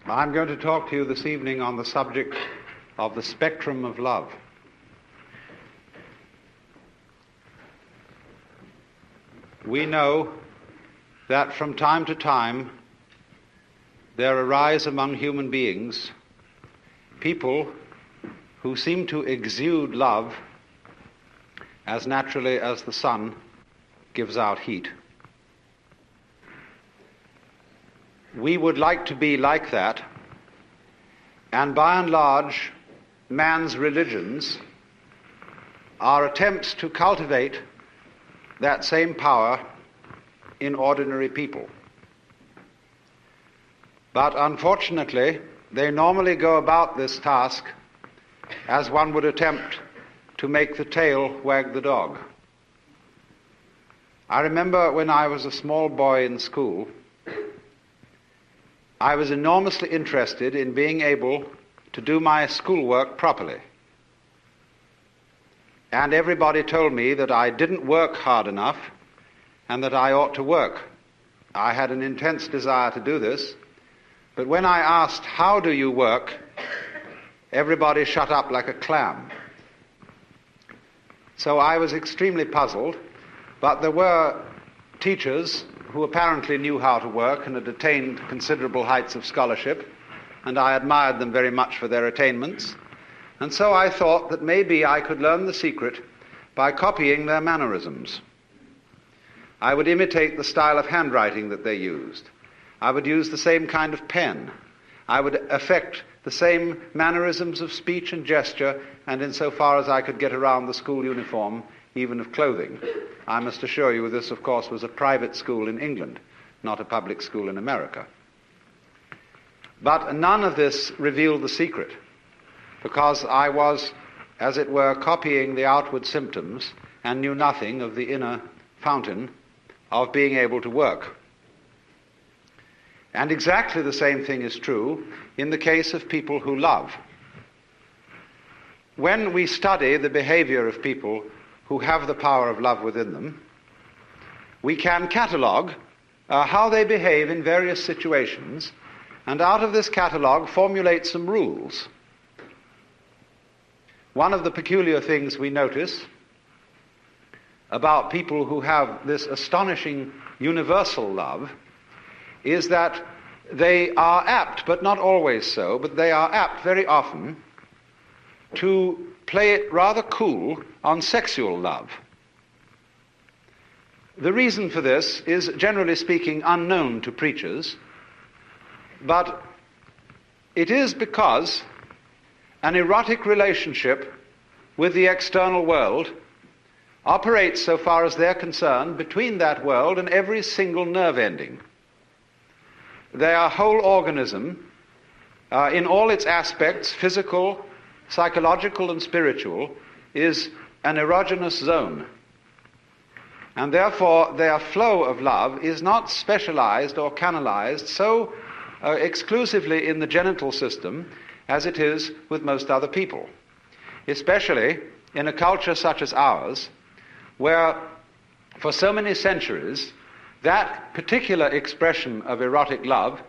I'm going to talk to you this evening on the subject of the spectrum of love. We know that from time to time there arise among human beings people who seem to exude love as naturally as the sun gives out heat. We would like to be like that, and by and large, man's religions are attempts to cultivate that same power in ordinary people. But unfortunately, they normally go about this task as one would attempt to make the tail wag the dog. I remember when I was a small boy in school, I was enormously interested in being able to do my schoolwork properly. And everybody told me that I didn't work hard enough and that I ought to work. I had an intense desire to do this, but when I asked, "How do you work?" everybody shut up like a clam. So I was extremely puzzled, but there were teachers who apparently knew how to work and had attained considerable heights of scholarship, and I admired them very much for their attainments. And so I thought that maybe I could learn the secret by copying their mannerisms. I would imitate the style of handwriting that they used. I would use the same kind of pen. I would affect the same mannerisms of speech and gesture, and insofar as I could get around the school uniform, even of clothing. I must assure you this, of course, was a private school in England, not a public school in America. But none of this revealed the secret, because I was, as it were, copying the outward symptoms and knew nothing of the inner fountain of being able to work. And exactly the same thing is true in the case of people who love. When we study the behavior of people who have the power of love within them, we can catalogue how they behave in various situations, and out of this catalogue formulate some rules. One of the peculiar things we notice about people who have this astonishing universal love is that they are apt, but not always so, but they are apt very often to play it rather cool on sexual love. The reason for this is, generally speaking, unknown to preachers, but it is because an erotic relationship with the external world operates, so far as they're concerned, between that world and every single nerve ending. Their whole organism, in all its aspects, physical, psychological and spiritual, is an erogenous zone. And therefore their flow of love is not specialized or canalized so exclusively in the genital system as it is with most other people. Especially in a culture such as ours, where for so many centuries that particular expression of erotic love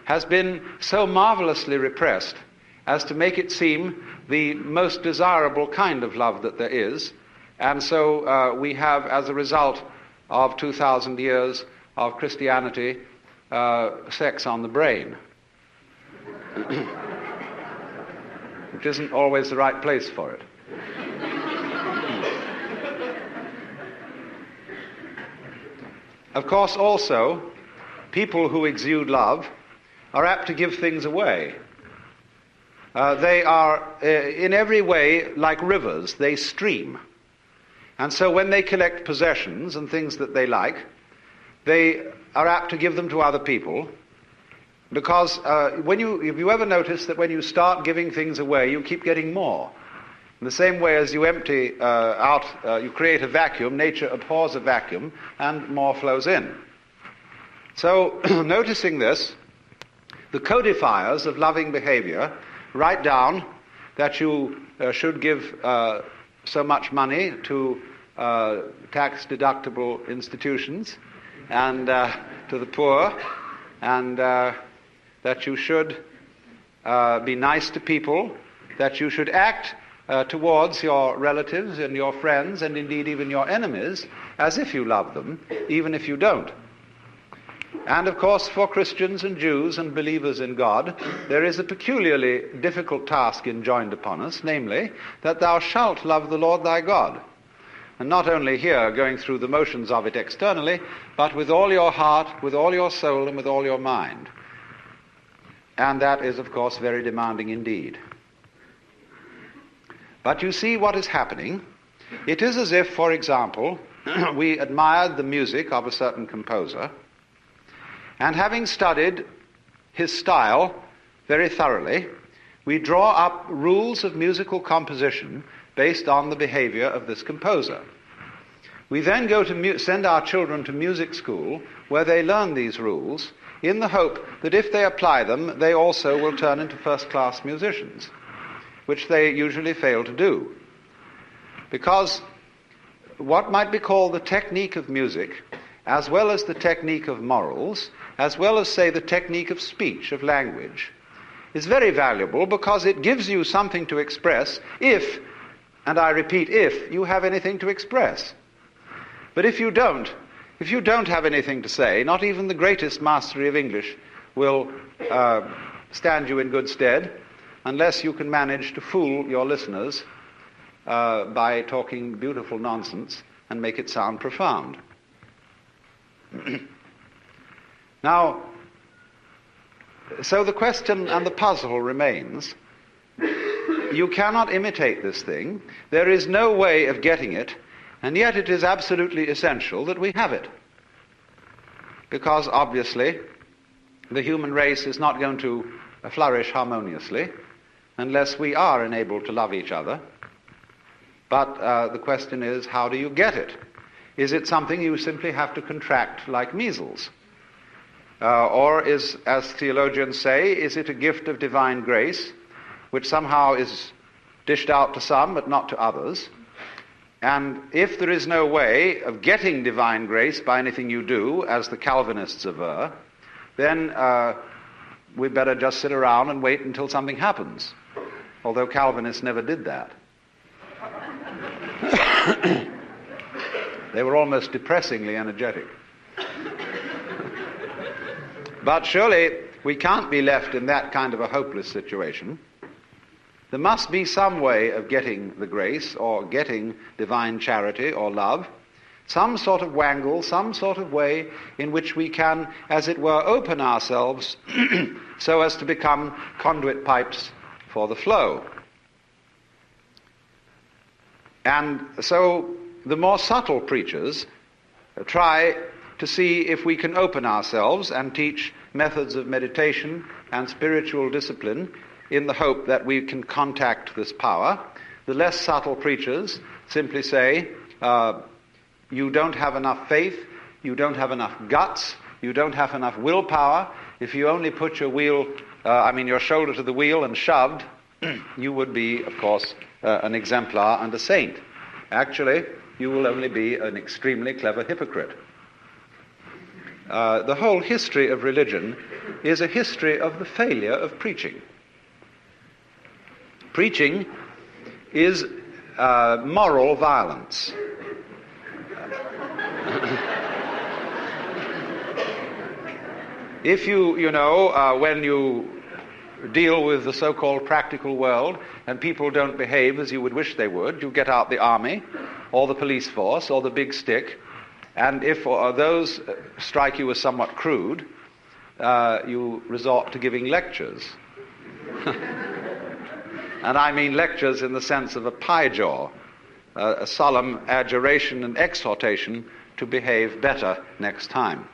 has been so marvelously repressed as to make it seem the most desirable kind of love that there is. And so we have, as a result of 2,000 years of Christianity, sex on the brain, which isn't always the right place for it. Of course, also, people who exude love are apt to give things away. They are, in every way, like rivers. They stream. And so when they collect possessions and things that they like, they are apt to give them to other people, because if you ever notice that when you start giving things away, you keep getting more. In the same way as you empty out, you create a vacuum, nature abhors a vacuum, and more flows in. So, noticing this, the codifiers of loving behavior write down that you should give so much money to tax-deductible institutions and to the poor, and that you should be nice to people, that you should act towards your relatives and your friends and indeed even your enemies as if you love them, even if you don't. And of course, for Christians and Jews and believers in God, there is a peculiarly difficult task enjoined upon us, namely, that thou shalt love the Lord thy God. And not only here, going through the motions of it externally, but with all your heart, with all your soul, and with all your mind. And that is, of course, very demanding indeed. But you see what is happening. It is as if, for example, we admired the music of a certain composer, and having studied his style very thoroughly, we draw up rules of musical composition based on the behavior of this composer. We then go to send our children to music school, where they learn these rules, in the hope that if they apply them, they also will turn into first-class musicians, which they usually fail to do. Because what might be called the technique of music, as well as the technique of morals, as well as, say, the technique of speech, of language, is very valuable because it gives you something to express if, and I repeat, if you have anything to express. But if you don't have anything to say, not even the greatest mastery of English will stand you in good stead unless you can manage to fool your listeners by talking beautiful nonsense and make it sound profound. Now, so the question and the puzzle remains. You cannot imitate this thing. There is no way of getting it, and yet it is absolutely essential that we have it. Because obviously, the human race is not going to flourish harmoniously unless we are enabled to love each other. But the question is, how do you get it? Is it something you simply have to contract like measles? Or is, as theologians say, is it a gift of divine grace, which somehow is dished out to some but not to others? And if there is no way of getting divine grace by anything you do, as the Calvinists aver, then we better just sit around and wait until something happens. Although Calvinists never did that. They were almost depressingly energetic. But surely we can't be left in that kind of a hopeless situation. There must be some way of getting the grace or getting divine charity or love, some sort of wangle, some sort of way in which we can, as it were, open ourselves so as to become conduit pipes for the flow. And so the more subtle preachers try to see if we can open ourselves and teach methods of meditation and spiritual discipline in the hope that we can contact this power. The less subtle preachers simply say, you don't have enough faith, you don't have enough guts, you don't have enough willpower. If you only put your shoulder to the wheel and shoved, you would be, of course, an exemplar and a saint. Actually, you will only be an extremely clever hypocrite. The whole history of religion is a history of the failure of preaching. Preaching is moral violence. If when you deal with the so-called practical world and people don't behave as you would wish they would, you get out the army or the police force or the big stick, and if those strike you as somewhat crude, you resort to giving lectures. And I mean lectures in the sense of a pie jaw, a solemn adjuration and exhortation to behave better next time.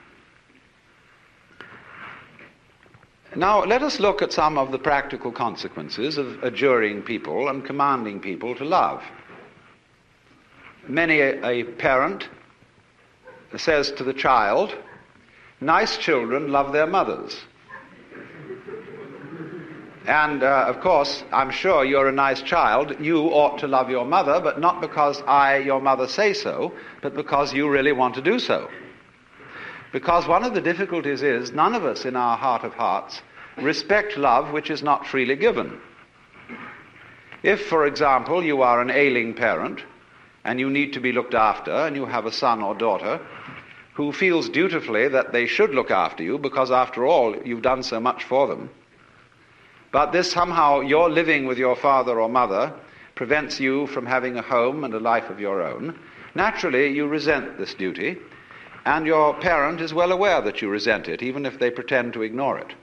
Now, let us look at some of the practical consequences of adjuring people and commanding people to love. Many a parent says to the child, nice children love their mothers. And, of course, I'm sure you're a nice child. You ought to love your mother, but not because I, your mother, say so, but because you really want to do so. Because one of the difficulties is none of us in our heart of hearts respect love which is not freely given. If, for example, you are an ailing parent and you need to be looked after, and you have a son or daughter who feels dutifully that they should look after you because, after all, you've done so much for them, but this somehow, your living with your father or mother prevents you from having a home and a life of your own, naturally you resent this duty, and your parent is well aware that you resent it, even if they pretend to ignore it.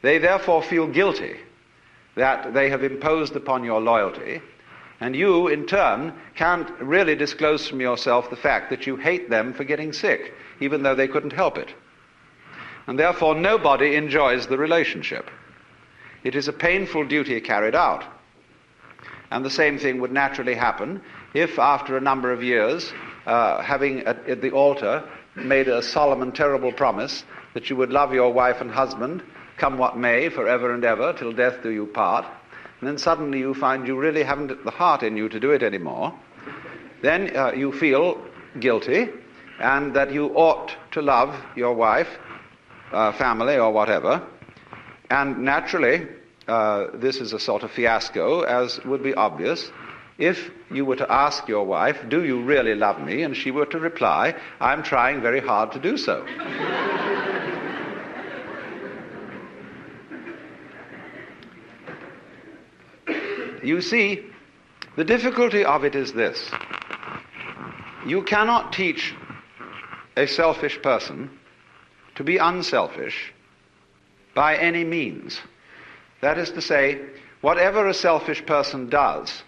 They therefore feel guilty that they have imposed upon your loyalty, and you, in turn, can't really disclose from yourself the fact that you hate them for getting sick, even though they couldn't help it. And therefore nobody enjoys the relationship. It is a painful duty carried out. And the same thing would naturally happen if, after a number of years, having at the altar made a solemn and terrible promise that you would love your wife and husband, come what may, forever and ever, till death do you part, and then suddenly you find you really haven't the heart in you to do it anymore, then you feel guilty, and that you ought to love your wife, family, or whatever. And naturally, this is a sort of fiasco, as would be obvious, if you were to ask your wife, do you really love me? And she were to reply, I'm trying very hard to do so. You see, the difficulty of it is this. You cannot teach a selfish person to be unselfish by any means. That is to say, whatever a selfish person does,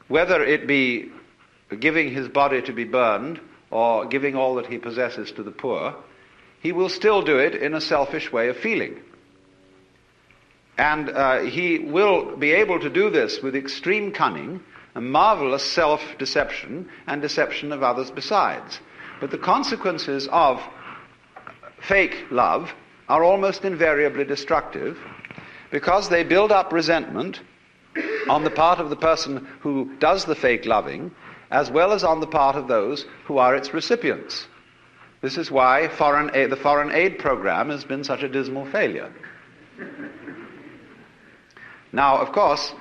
whether it be giving his body to be burned or giving all that he possesses to the poor, he will still do it in a selfish way of feeling. And he will be able to do this with extreme cunning and marvelous self-deception and deception of others besides. But the consequences of fake love are almost invariably destructive, because they build up resentment on the part of the person who does the fake loving, as well as on the part of those who are its recipients. This is why the foreign aid program has been such a dismal failure. Now, of course,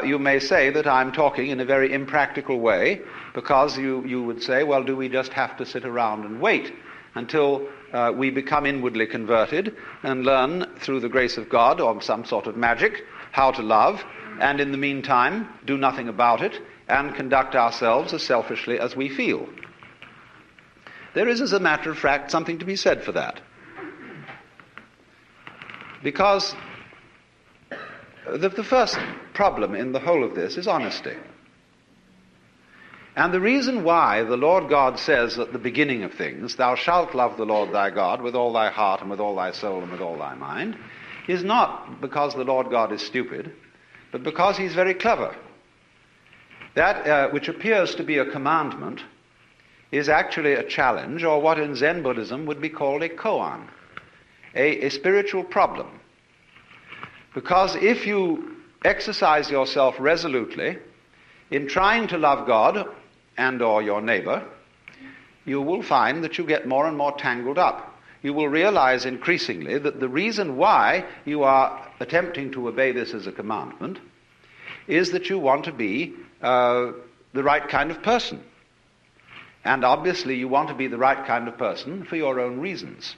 you may say that I'm talking in a very impractical way, because you would say, well, do we just have to sit around and wait until we become inwardly converted and learn through the grace of God or some sort of magic how to love, and in the meantime do nothing about it and conduct ourselves as selfishly as we feel? There is, as a matter of fact, something to be said for that. Because the first problem in the whole of this is honesty. And the reason why the Lord God says at the beginning of things, thou shalt love the Lord thy God with all thy heart and with all thy soul and with all thy mind, is not because the Lord God is stupid, but because he's very clever. That which appears to be a commandment is actually a challenge, or what in Zen Buddhism would be called a koan, a spiritual problem. Because if you exercise yourself resolutely in trying to love God and or your neighbor, you will find that you get more and more tangled up. You will realize increasingly that the reason why you are attempting to obey this as a commandment is that you want to be the right kind of person. And obviously you want to be the right kind of person for your own reasons.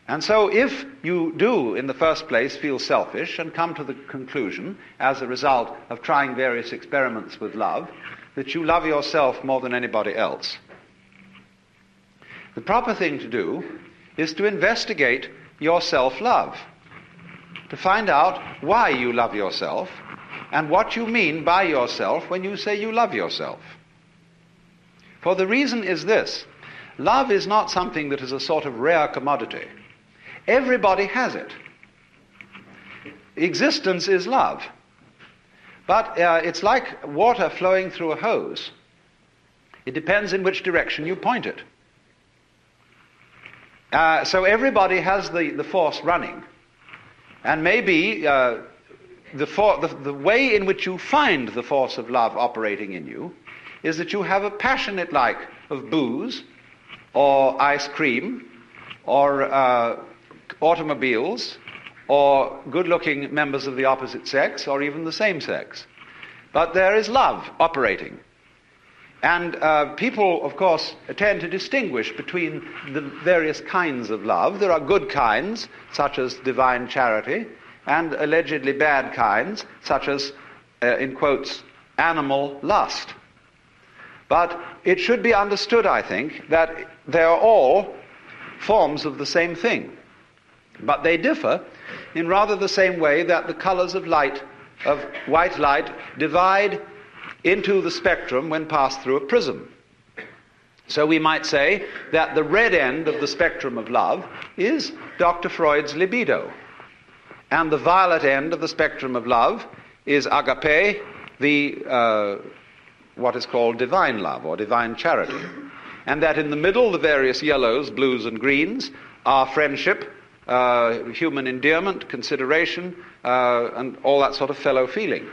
And so if you do, in the first place, feel selfish and come to the conclusion, as a result of trying various experiments with love, that you love yourself more than anybody else, the proper thing to do is to investigate your self-love, to find out why you love yourself and what you mean by yourself when you say you love yourself. For the reason is this: love is not something that is a sort of rare commodity. Everybody has it. Existence is love. But it's like water flowing through a hose. It depends in which direction you point it. So everybody has the force running. And maybe the way in which you find the force of love operating in you is that you have a passionate like of booze or ice cream or automobiles, or good-looking members of the opposite sex, or even the same sex. But there is love operating. And people, of course, tend to distinguish between the various kinds of love. There are good kinds, such as divine charity, and allegedly bad kinds, such as, in quotes, animal lust. But it should be understood, I think, that they are all forms of the same thing. But they differ in rather the same way that the colors of light, of white light, divide into the spectrum when passed through a prism. So we might say that the red end of the spectrum of love is Dr. Freud's libido, and the violet end of the spectrum of love is agape, the what is called divine love or divine charity, and that in the middle the various yellows, blues and greens are friendship, human endearment, consideration, and all that sort of fellow feeling.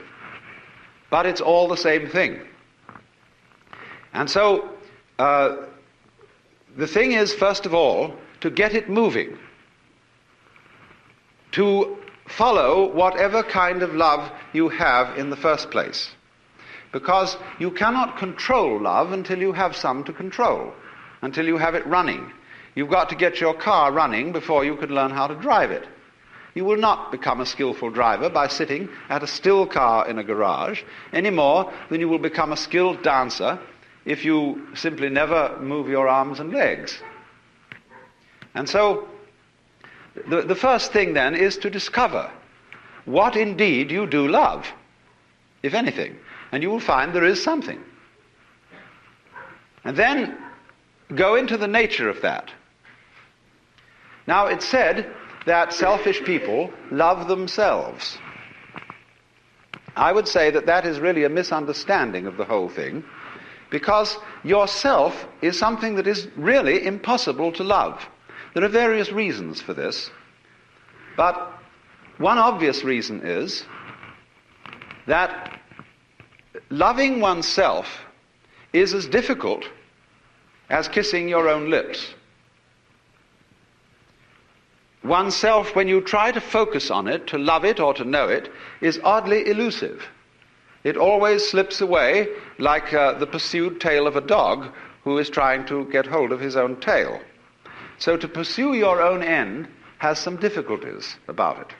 But it's all the same thing. And so the thing is, first of all, to get it moving, to follow whatever kind of love you have in the first place. Because you cannot control love until you have some to control, until you have it running. You've got to get your car running before you can learn how to drive it. You will not become a skillful driver by sitting at a still car in a garage any more than you will become a skilled dancer if you simply never move your arms and legs. And so the first thing then is to discover what indeed you do love, if anything. And you will find there is something. And then go into the nature of that. Now, it's said that selfish people love themselves. I would say that that is really a misunderstanding of the whole thing, because yourself is something that is really impossible to love. There are various reasons for this, but one obvious reason is that loving oneself is as difficult as kissing your own lips. Oneself, when you try to focus on it, to love it or to know it, is oddly elusive. It always slips away like the pursued tail of a dog who is trying to get hold of his own tail. So to pursue your own end has some difficulties about it.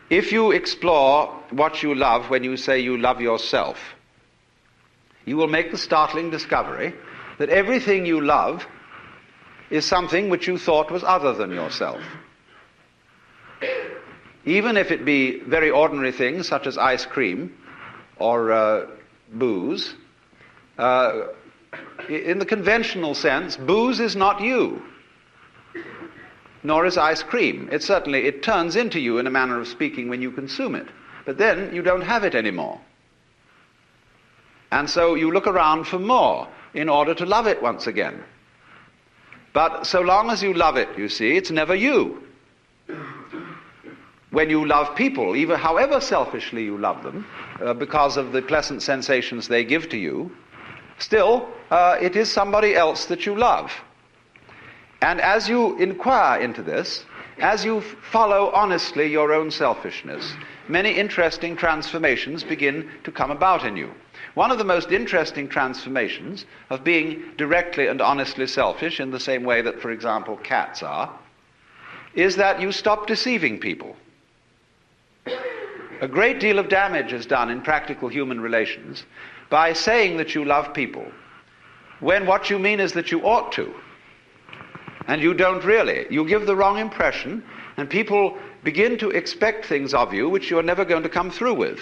If you explore what you love when you say you love yourself, you will make the startling discovery that everything you love is something which you thought was other than yourself. Even if it be very ordinary things such as ice cream or booze, in the conventional sense, booze is not you, nor is ice cream. It turns into you in a manner of speaking when you consume it, but then you don't have it anymore. And so you look around for more in order to love it once again. But so long as you love it, you see, it's never you. When you love people, even however selfishly you love them, because of the pleasant sensations they give to you, still, it is somebody else that you love. And as you inquire into this, as you follow honestly your own selfishness, many interesting transformations begin to come about in you. One of the most interesting transformations of being directly and honestly selfish, in the same way that, for example, cats are, is that you stop deceiving people. A great deal of damage is done in practical human relations by saying that you love people, when what you mean is that you ought to. And you don't really. You give the wrong impression, and people begin to expect things of you which you're never going to come through with.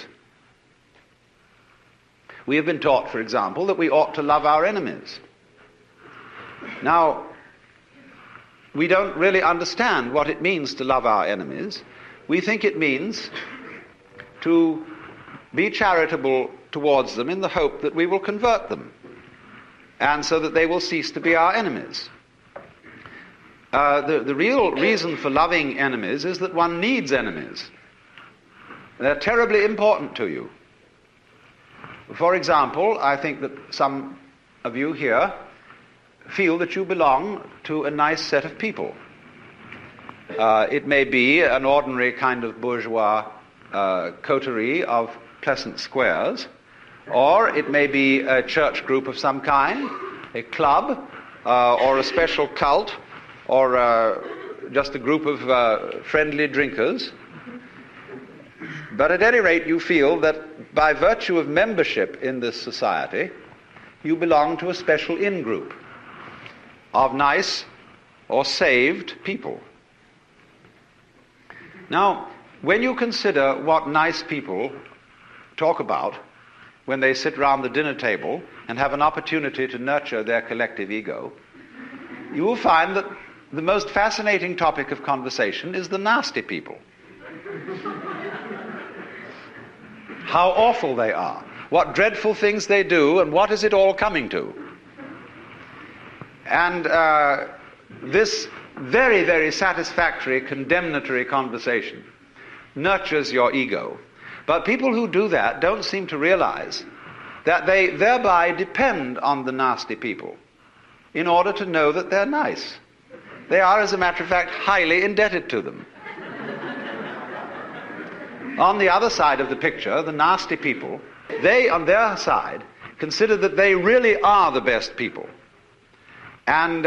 We have been taught, for example, that we ought to love our enemies. Now, we don't really understand what it means to love our enemies. We think it means to be charitable towards them in the hope that we will convert them, and so that they will cease to be our enemies. The real reason for loving enemies is that one needs enemies. They're terribly important to you. For example, I think that some of you here feel that you belong to a nice set of people. It may be an ordinary kind of bourgeois coterie of pleasant squares, or it may be a church group of some kind, a club, or a special cult, or just a group of friendly drinkers. But at any rate, you feel that by virtue of membership in this society, you belong to a special in-group of nice or saved people. Now, when you consider what nice people talk about when they sit round the dinner table and have an opportunity to nurture their collective ego, you will find that the most fascinating topic of conversation is the nasty people. How awful they are, what dreadful things they do, and what is it all coming to? And this very, very satisfactory, condemnatory conversation nurtures your ego. But people who do that don't seem to realize that they thereby depend on the nasty people in order to know that they're nice. They are, as a matter of fact, highly indebted to them. On the other side of the picture, the nasty people, they, on their side, consider that they really are the best people and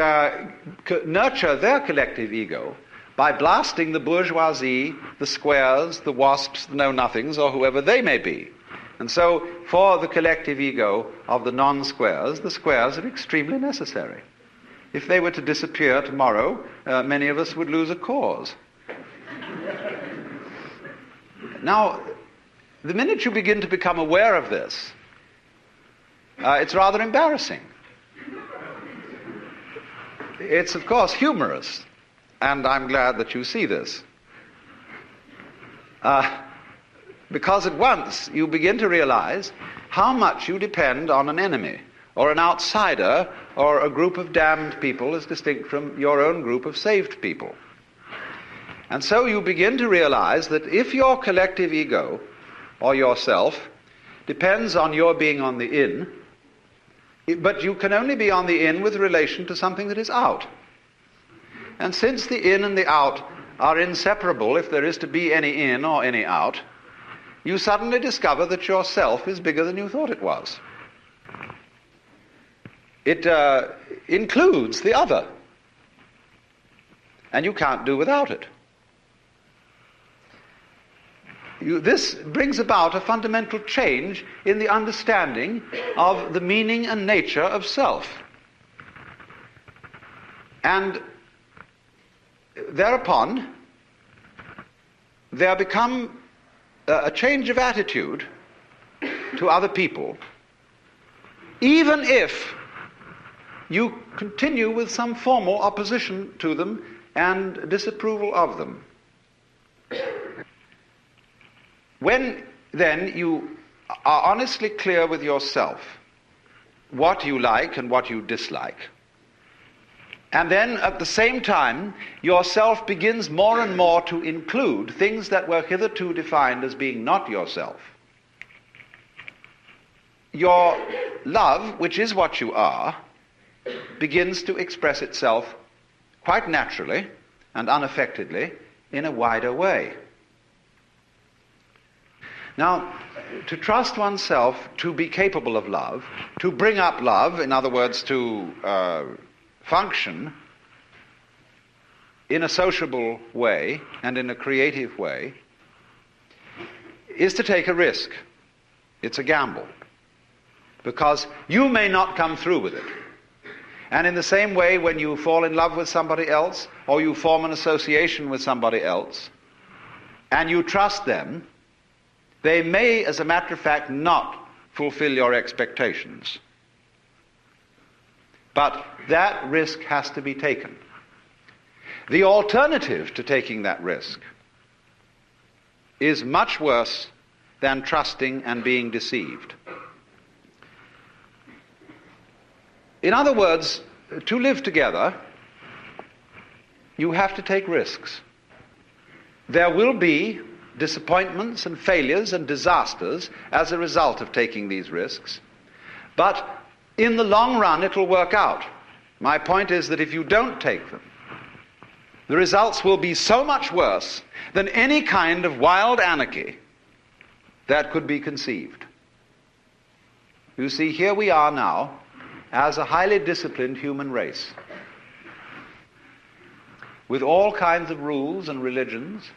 nurture their collective ego by blasting the bourgeoisie, the squares, the wasps, the know-nothings, or whoever they may be. And so, for the collective ego of the non-squares, the squares are extremely necessary. If they were to disappear tomorrow, many of us would lose a cause. Now, the minute you begin to become aware of this, it's rather embarrassing. It's, of course, humorous, and I'm glad that you see this. Because at once you begin to realize how much you depend on an enemy, or an outsider, or a group of damned people as distinct from your own group of saved people. And so you begin to realize that if your collective ego, or yourself, depends on your being on the in, but you can only be on the in with relation to something that is out. And since the in and the out are inseparable if there is to be any in or any out, you suddenly discover that yourself is bigger than you thought it was. It includes the other, and you can't do without it. This brings about a fundamental change in the understanding of the meaning and nature of self. And thereupon, there become a change of attitude to other people, even if you continue with some formal opposition to them and disapproval of them. When, then, you are honestly clear with yourself what you like and what you dislike, and then at the same time yourself begins more and more to include things that were hitherto defined as being not yourself, your love, which is what you are, begins to express itself quite naturally and unaffectedly in a wider way. Now, to trust oneself to be capable of love, to bring up love, in other words, to function in a sociable way and in a creative way, is to take a risk. It's a gamble. Because you may not come through with it. And in the same way, when you fall in love with somebody else, or you form an association with somebody else, and you trust them, they may, as a matter of fact, not fulfill your expectations. But that risk has to be taken. The alternative to taking that risk is much worse than trusting and being deceived. In other words, to live together, you have to take risks. There will be disappointments and failures and disasters as a result of taking these risks, but in the long run it will work out. My point is that if you don't take them, the results will be so much worse than any kind of wild anarchy that could be conceived. You see, here we are now as a highly disciplined human race, with all kinds of rules and religions,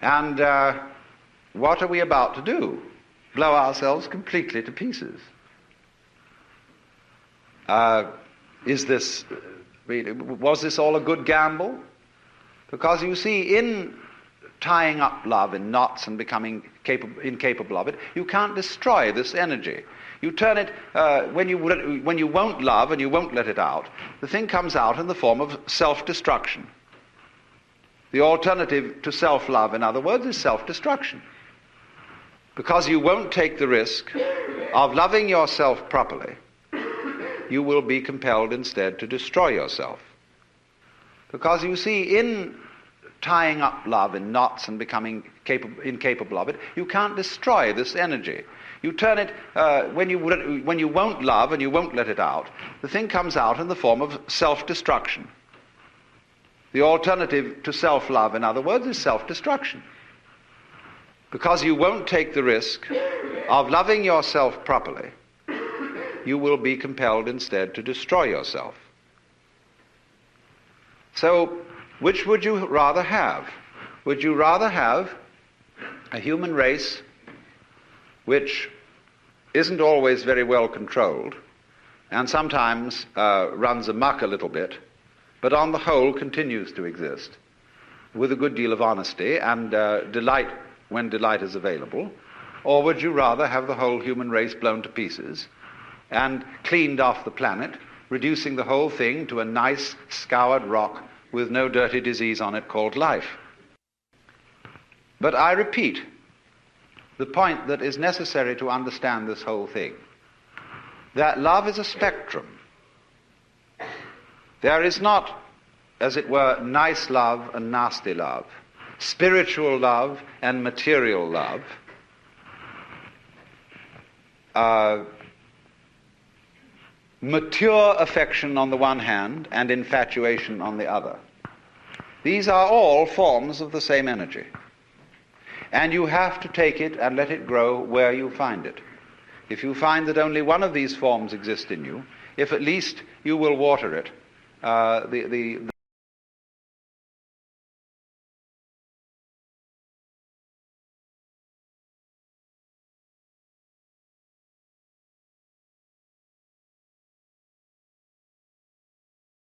and what are we about to do? Blow ourselves completely to pieces. Was this all a good gamble? Because you see, in tying up love in knots and becoming incapable of it, you can't destroy this energy. You turn it, when you won't love and you won't let it out, the thing comes out in the form of self-destruction. The alternative to self-love, in other words, is self-destruction. Because you won't take the risk of loving yourself properly, you will be compelled instead to destroy yourself. Because you see, in tying up love in knots and becoming incapable of it, you can't destroy this energy. You turn it, when you won't love and you won't let it out, the thing comes out in the form of self-destruction. The alternative to self-love, in other words, is self-destruction. Because you won't take the risk of loving yourself properly, you will be compelled instead to destroy yourself. So, which would you rather have? Would you rather have a human race which isn't always very well controlled and sometimes runs amok a little bit, but on the whole continues to exist with a good deal of honesty and delight when delight is available? Or would you rather have the whole human race blown to pieces and cleaned off the planet, reducing the whole thing to a nice scoured rock with no dirty disease on it called life? But I repeat the point that is necessary to understand this whole thing, that love is a spectrum. There is not, as it were, nice love and nasty love, spiritual love and material love, mature affection on the one hand and infatuation on the other. These are all forms of the same energy. And you have to take it and let it grow where you find it. If you find that only one of these forms exist in you, if at least you will water it, the